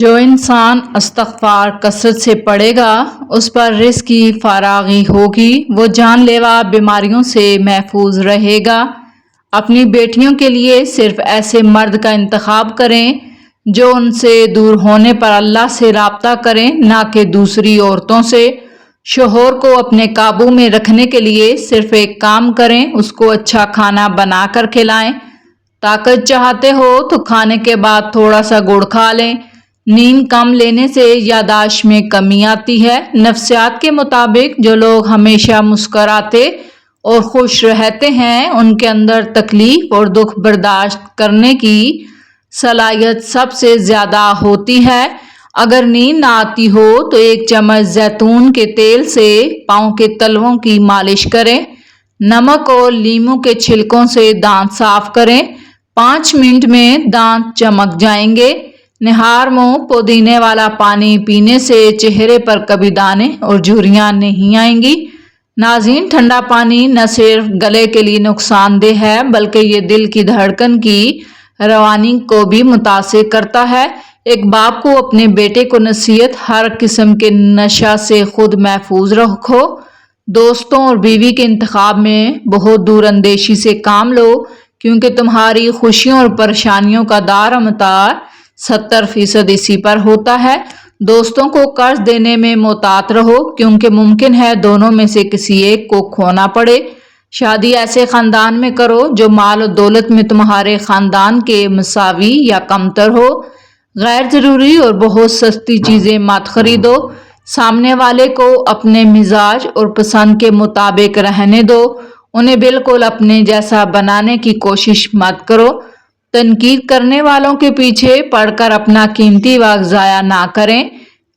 جو انسان استغفار کثرت سے پڑھے گا اس پر رزق کی فراغی ہوگی، وہ جان لیوا بیماریوں سے محفوظ رہے گا۔ اپنی بیٹیوں کے لیے صرف ایسے مرد کا انتخاب کریں جو ان سے دور ہونے پر اللہ سے رابطہ کریں، نہ کہ دوسری عورتوں سے۔ شوہر کو اپنے قابو میں رکھنے کے لیے صرف ایک کام کریں، اس کو اچھا کھانا بنا کر کھلائیں۔ طاقت چاہتے ہو تو کھانے کے بعد تھوڑا سا گڑ کھا لیں۔ نیند کم لینے سے یادداشت میں کمی آتی ہے۔ نفسیات کے مطابق جو لوگ ہمیشہ مسکراتے اور خوش رہتے ہیں ان کے اندر تکلیف اور دکھ برداشت کرنے کی صلاحیت سب سے زیادہ ہوتی ہے۔ اگر نیند نہ آتی ہو تو ایک چمچ زیتون کے تیل سے پاؤں کے تلووں کی مالش کریں۔ نمک اور لیموں کے چھلکوں سے دانت صاف کریں، 5 منٹ میں دانت چمک جائیں گے۔ نہار منہ پودینے والا پانی پینے سے چہرے پر کبھی دانے اور جھریاں نہیں آئیں گی۔ ناظرین، ٹھنڈا پانی نہ صرف گلے کے لیے نقصان دہ ہے بلکہ یہ دل کی دھڑکن کی روانی کو بھی متاثر کرتا ہے۔ ایک باپ کو اپنے بیٹے کو نصیحت: ہر قسم کے نشہ سے خود محفوظ رکھو۔ دوستوں اور بیوی کے انتخاب میں بہت دور اندیشی سے کام لو، کیونکہ تمہاری خوشیوں اور پریشانیوں کا دار و مدار 70% اسی پر ہوتا ہے۔ دوستوں کو قرض دینے میں محتاط رہو، کیونکہ ممکن ہے دونوں میں سے کسی ایک کو کھونا پڑے۔ شادی ایسے خاندان میں کرو جو مال و دولت میں تمہارے خاندان کے مساوی یا کمتر ہو۔ غیر ضروری اور بہت سستی چیزیں مت خریدو۔ سامنے والے کو اپنے مزاج اور پسند کے مطابق رہنے دو، انہیں بالکل اپنے جیسا بنانے کی کوشش مت کرو۔ تنقید کرنے والوں کے پیچھے پڑ کر اپنا قیمتی وقت ضائع نہ کریں۔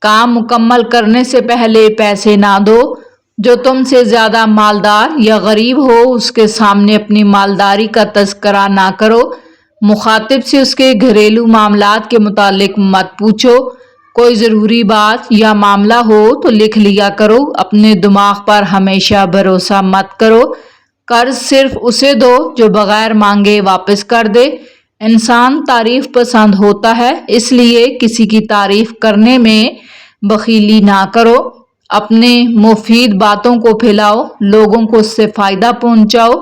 کام مکمل کرنے سے پہلے پیسے نہ دو۔ جو تم سے زیادہ مالدار یا غریب ہو اس کے سامنے اپنی مالداری کا تذکرہ نہ کرو۔ مخاطب سے اس کے گھریلو معاملات کے متعلق مت پوچھو۔ کوئی ضروری بات یا معاملہ ہو تو لکھ لیا کرو۔ اپنے دماغ پر ہمیشہ بھروسہ مت کرو۔ قرض صرف اسے دو جو بغیر مانگے واپس کر دے۔ انسان تعریف پسند ہوتا ہے، اس لیے کسی کی تعریف کرنے میں بخیلی نہ کرو۔ اپنے مفید باتوں کو پھیلاؤ، لوگوں کو اس سے فائدہ پہنچاؤ،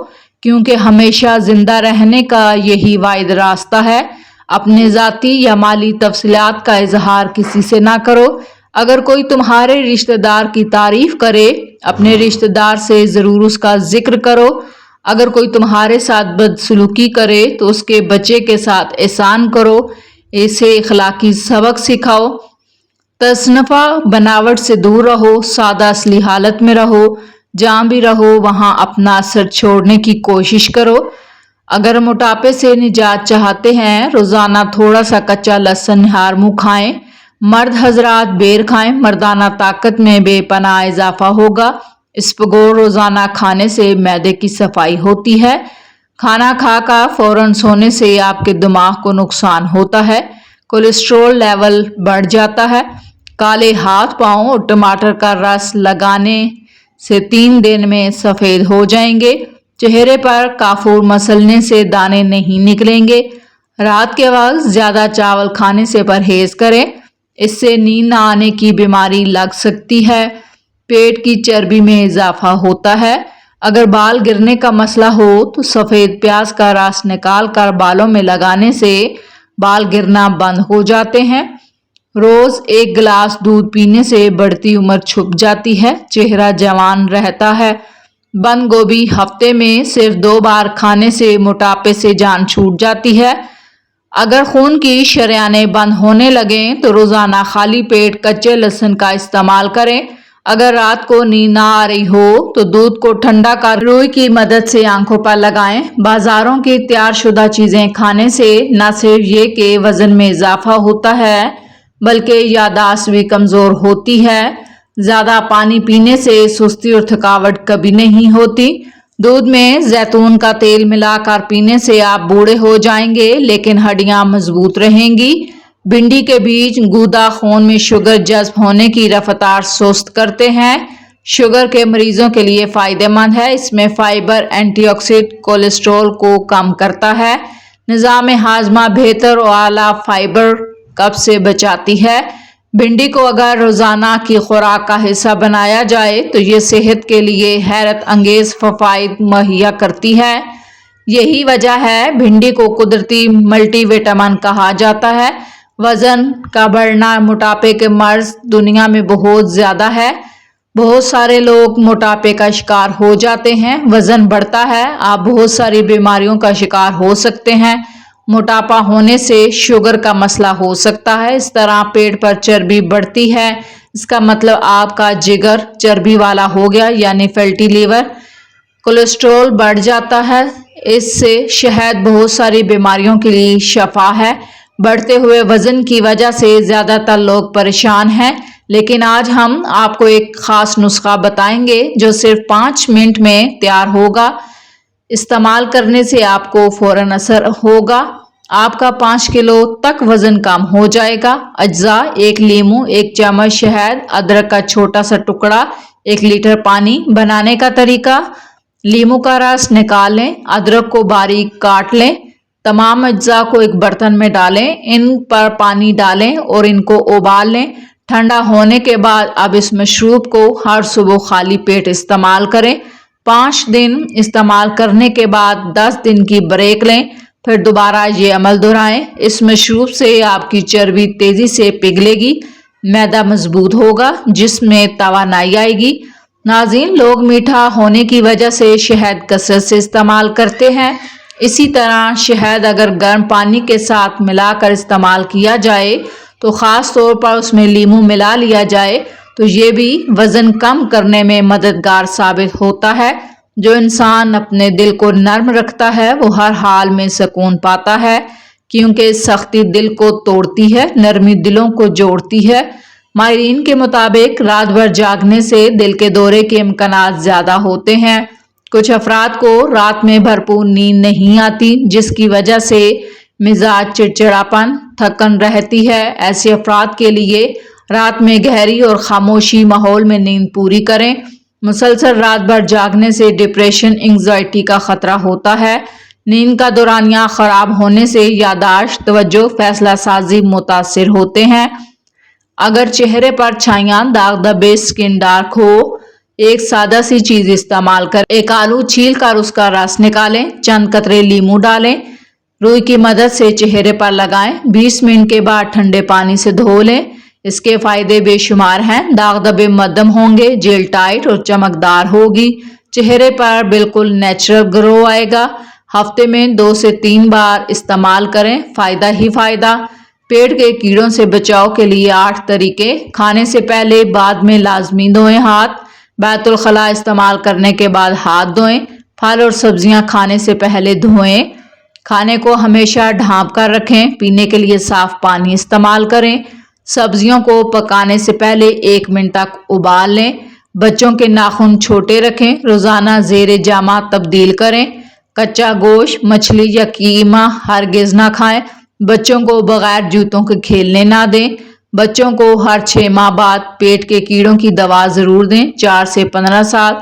کیونکہ ہمیشہ زندہ رہنے کا یہی واحد راستہ ہے۔ اپنے ذاتی یا مالی تفصیلات کا اظہار کسی سے نہ کرو۔ اگر کوئی تمہارے رشتہ دار کی تعریف کرے، اپنے رشتہ دار سے ضرور اس کا ذکر کرو۔ اگر کوئی تمہارے ساتھ بدسلوکی کرے تو اس کے بچے کے ساتھ احسان کرو، اسے اخلاقی سبق سکھاؤ۔ تصنفہ بناوٹ سے دور رہو، سادہ اصلی حالت میں رہو۔ جہاں بھی رہو وہاں اپنا اثر چھوڑنے کی کوشش کرو۔ اگر موٹاپے سے نجات چاہتے ہیں، روزانہ تھوڑا سا کچا لہسن نہار منہ کھائیں۔ مرد حضرات بیر کھائیں، مردانہ طاقت میں بے پناہ اضافہ ہوگا۔ اسپغور روزانہ کھانے سے معدے کی صفائی ہوتی ہے۔ کھانا کھا کر فوراً سونے سے آپ کے دماغ کو نقصان ہوتا ہے، کولیسٹرول لیول بڑھ جاتا ہے۔ کالے ہاتھ پاؤں اور ٹماٹر کا رس لگانے سے 3 دن میں سفید ہو جائیں گے۔ چہرے پر کافور مسلنے سے دانے نہیں نکلیں گے۔ رات کے وقت زیادہ چاول کھانے سے پرہیز کریں، اس سے نیند نہ آنے کی بیماری لگ سکتی ہے۔ پیٹ کی چربی میں اضافہ ہوتا ہے۔ اگر بال گرنے کا مسئلہ ہو تو سفید پیاز کا رس نکال کر بالوں میں لگانے سے بال گرنا بند ہو جاتے ہیں۔ روز 1 گلاس دودھ پینے سے بڑھتی عمر چھپ جاتی ہے، چہرہ جوان رہتا ہے۔ بند گوبھی ہفتے میں صرف 2 بار کھانے سے موٹاپے سے جان چھوٹ جاتی ہے۔ اگر خون کی شریانیں بند ہونے لگیں تو روزانہ خالی پیٹ کچے لہسن کا استعمال کریں۔ اگر رات کو نیند نہ آ رہی ہو تو دودھ کو ٹھنڈا کر روئی کی مدد سے آنکھوں پر لگائیں۔ بازاروں کی تیار شدہ چیزیں کھانے سے نہ صرف یہ کہ وزن میں اضافہ ہوتا ہے بلکہ یادداشت بھی کمزور ہوتی ہے۔ زیادہ پانی پینے سے سستی اور تھکاوٹ کبھی نہیں ہوتی۔ دودھ میں زیتون کا تیل ملا کر پینے سے آپ بوڑھے ہو جائیں گے لیکن ہڈیاں مضبوط رہیں گی۔ بھنڈی کے بیج گودا خون میں شوگر جذب ہونے کی رفتار سست کرتے ہیں۔ شوگر کے مریضوں کے لیے فائدہ مند ہے، اس میں فائبر اینٹی آکسیڈنٹ کولیسٹرول کو کم کرتا ہے۔ نظام ہاضمہ بہتر اور اعلیٰ فائبر قبض سے بچاتی ہے۔ بھنڈی کو اگر روزانہ کی خوراک کا حصہ بنایا جائے تو یہ صحت کے لیے حیرت انگیز فوائد مہیا کرتی ہے۔ یہی وجہ ہے بھنڈی کو قدرتی ملٹی وٹامن کہا جاتا ہے۔ وزن کا بڑھنا، موٹاپے کے مرض دنیا میں بہت زیادہ ہے۔ بہت سارے لوگ موٹاپے کا شکار ہو جاتے ہیں۔ وزن بڑھتا ہے، آپ بہت ساری بیماریوں کا شکار ہو سکتے ہیں۔ موٹاپا ہونے سے شوگر کا مسئلہ ہو سکتا ہے۔ اس طرح پیٹ پر چربی بڑھتی ہے، اس کا مطلب آپ کا جگر چربی والا ہو گیا، یعنی فیٹی لیور۔ کولیسٹرول بڑھ جاتا ہے، اس سے شہد بہت ساری بیماریوں کے لیے شفا ہے۔ بڑھتے ہوئے وزن کی وجہ سے زیادہ تر لوگ پریشان ہیں، لیکن آج ہم آپ کو ایک خاص نسخہ بتائیں گے جو صرف 5 منٹ میں تیار ہوگا۔ استعمال کرنے سے آپ کو فوراً اثر ہوگا۔ آپ کا 5 کلو تک وزن کم ہو جائے گا۔ اجزاء: 1 لیموں، 1 چمچ شہد، ادرک کا چھوٹا سا ٹکڑا، 1 لیٹر پانی۔ بنانے کا طریقہ: لیموں کا رس نکال لیں، ادرک کو باریک کاٹ لیں، تمام اجزاء کو ایک برتن میں ڈالیں، ان پر پانی ڈالیں اور ان کو ابال لیں۔ ٹھنڈا ہونے کے بعد اب اس مشروب کو ہر صبح خالی پیٹ استعمال کریں۔ 5 دن استعمال کرنے کے بعد 10 دن کی بریک لیں، پھر دوبارہ یہ عمل دہرائیں۔ اس مشروب سے آپ کی چربی تیزی سے پگھلے گی، معدہ مضبوط ہوگا، جسم میں توانائی آئے گی۔ ناظرین، لوگ میٹھا ہونے کی وجہ سے شہد کثرت سے استعمال کرتے ہیں۔ اسی طرح شہد اگر گرم پانی کے ساتھ ملا کر استعمال کیا جائے تو خاص طور پر اس میں لیموں ملا لیا جائے تو یہ بھی وزن کم کرنے میں مددگار ثابت ہوتا ہے۔ جو انسان اپنے دل کو نرم رکھتا ہے وہ ہر حال میں سکون پاتا ہے، کیونکہ سختی دل کو توڑتی ہے، نرمی دلوں کو جوڑتی ہے۔ ماہرین کے مطابق رات بھر جاگنے سے دل کے دورے کے امکانات زیادہ ہوتے ہیں۔ کچھ افراد کو رات میں بھرپور نیند نہیں آتی، جس کی وجہ سے مزاج چڑچڑاپن، تھکن رہتی ہے۔ ایسے افراد کے لیے رات میں گہری اور خاموشی ماحول میں نیند پوری کریں۔ مسلسل رات بھر جاگنے سے ڈپریشن، انگزائٹی کا خطرہ ہوتا ہے۔ نیند کا دورانیہ خراب ہونے سے یادداشت، توجہ، فیصلہ سازی متاثر ہوتے ہیں۔ اگر چہرے پر چھائیاں، داغ دھبے، سکن ڈارک ہو، ایک سادہ سی چیز استعمال کریں۔ ایک آلو چھیل کر اس کا رس نکالیں، چند قطرے لیموں ڈالیں، روئی کی مدد سے چہرے پر لگائیں، 20 منٹ کے بعد ٹھنڈے پانی سے دھو لیں۔ اس کے فائدے بے شمار ہیں۔ داغ دھبے مدھم ہوں گے، جیل ٹائٹ اور چمکدار ہوگی، چہرے پر بالکل نیچرل گلو آئے گا۔ ہفتے میں 2 سے 3 بار استعمال کریں، فائدہ ہی فائدہ۔ پیٹ کے کیڑوں سے بچاؤ کے لیے 8 طریقے: کھانے سے پہلے بعد میں لازمی دھوئیں ہاتھ، بیت الخلاء استعمال کرنے کے بعد ہاتھ دھوئیں، پھل اور سبزیاں کھانے سے پہلے دھوئیں، کھانے کو ہمیشہ ڈھانپ کر رکھیں، پینے کے لیے صاف پانی استعمال کریں، سبزیوں کو پکانے سے پہلے 1 منٹ تک ابال لیں، بچوں کے ناخن چھوٹے رکھیں، روزانہ زیر جامہ تبدیل کریں، کچا گوشت، مچھلی یا قیمہ ہرگز نہ کھائیں، بچوں کو بغیر جوتوں کے کھیلنے نہ دیں، بچوں کو ہر 6 ماہ بعد پیٹ کے کیڑوں کی دوا ضرور دیں۔ 4 سے 15 سال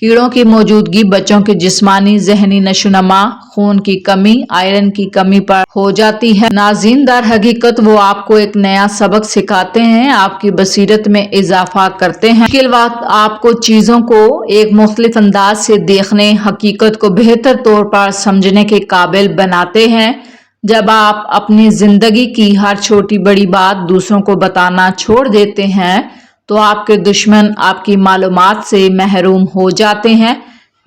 کیڑوں کی موجودگی بچوں کے جسمانی، ذہنی نشوونما، خون کی کمی، آئرن کی کمی پر ہو جاتی ہے۔ ناظرین، در حقیقت وہ آپ کو ایک نیا سبق سکھاتے ہیں، آپ کی بصیرت میں اضافہ کرتے ہیں۔ مشکل وقت آپ کو چیزوں کو ایک مختلف انداز سے دیکھنے، حقیقت کو بہتر طور پر سمجھنے کے قابل بناتے ہیں۔ جب آپ اپنی زندگی کی ہر چھوٹی بڑی بات دوسروں کو بتانا چھوڑ دیتے ہیں تو آپ کے دشمن آپ کی معلومات سے محروم ہو جاتے ہیں۔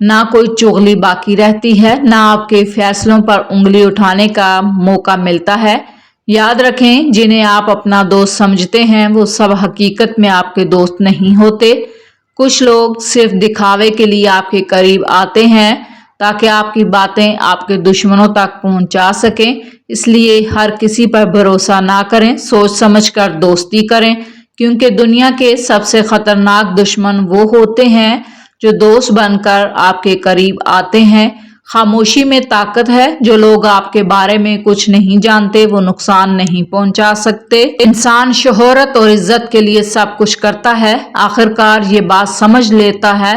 نہ کوئی چغلی باقی رہتی ہے، نہ آپ کے فیصلوں پر انگلی اٹھانے کا موقع ملتا ہے۔ یاد رکھیں، جنہیں آپ اپنا دوست سمجھتے ہیں وہ سب حقیقت میں آپ کے دوست نہیں ہوتے۔ کچھ لوگ صرف دکھاوے کے لیے آپ کے قریب آتے ہیں تاکہ آپ کی باتیں آپ کے دشمنوں تک پہنچا سکیں۔ اس لیے ہر کسی پر بھروسہ نہ کریں، سوچ سمجھ کر دوستی کریں، کیونکہ دنیا کے سب سے خطرناک دشمن وہ ہوتے ہیں جو دوست بن کر آپ کے قریب آتے ہیں۔ خاموشی میں طاقت ہے، جو لوگ آپ کے بارے میں کچھ نہیں جانتے وہ نقصان نہیں پہنچا سکتے۔ انسان شہرت اور عزت کے لیے سب کچھ کرتا ہے، آخرکار یہ بات سمجھ لیتا ہے